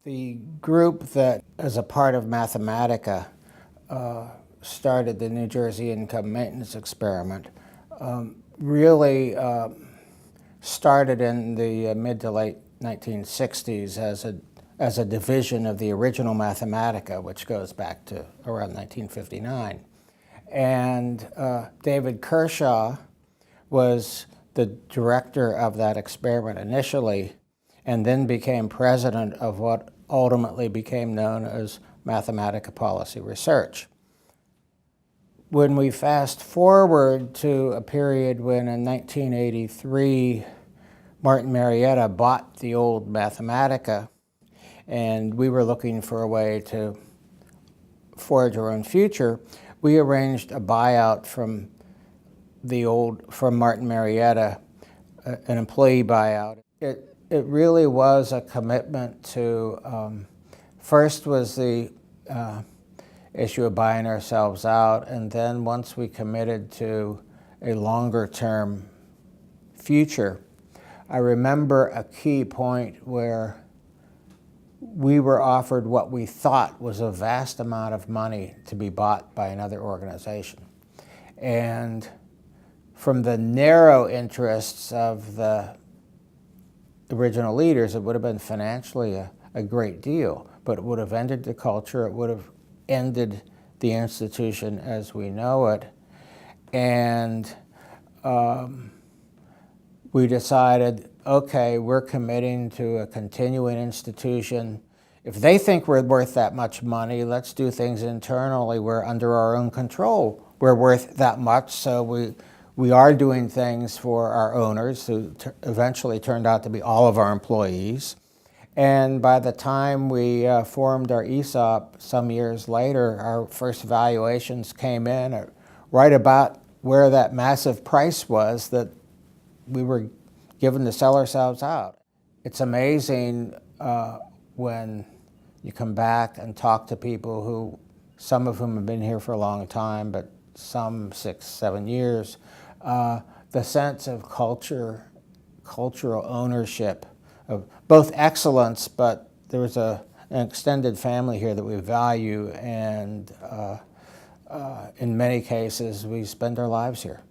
The group that, as a part of Mathematica, started the New Jersey Income Maintenance Experiment really started in the mid to late 1960s as a division of the original Mathematica, which goes back to around 1959. And David Kershaw was the director of that experiment initially, and then became president of what ultimately became known as Mathematica Policy Research. When we fast forward to a period when in 1983, Martin Marietta bought the old Mathematica, and we were looking for a way to forge our own future, we arranged a buyout from Martin Marietta, an employee buyout. It really was a commitment to, first was the issue of buying ourselves out, and then once we committed to a longer-term future, I remember a key point where we were offered what we thought was a vast amount of money to be bought by another organization. And from the narrow interests of the original leaders, it would have been financially a great deal, but it would have ended the culture, it would have ended the institution as we know it. And we decided, okay, we're committing to a continuing institution. If they think we're worth that much money, let's do things internally. We're under our own control. We're worth that much, so we are doing things for our owners, who eventually turned out to be all of our employees. And by the time we formed our ESOP some years later, our first valuations came in at right about where that massive price was that we were given to sell ourselves out. It's amazing when you come back and talk to people who, some of whom have been here for a long time, but some 6, 7 years, the sense of cultural ownership, of both excellence, but there was an extended family here that we value, and in many cases we spend our lives here.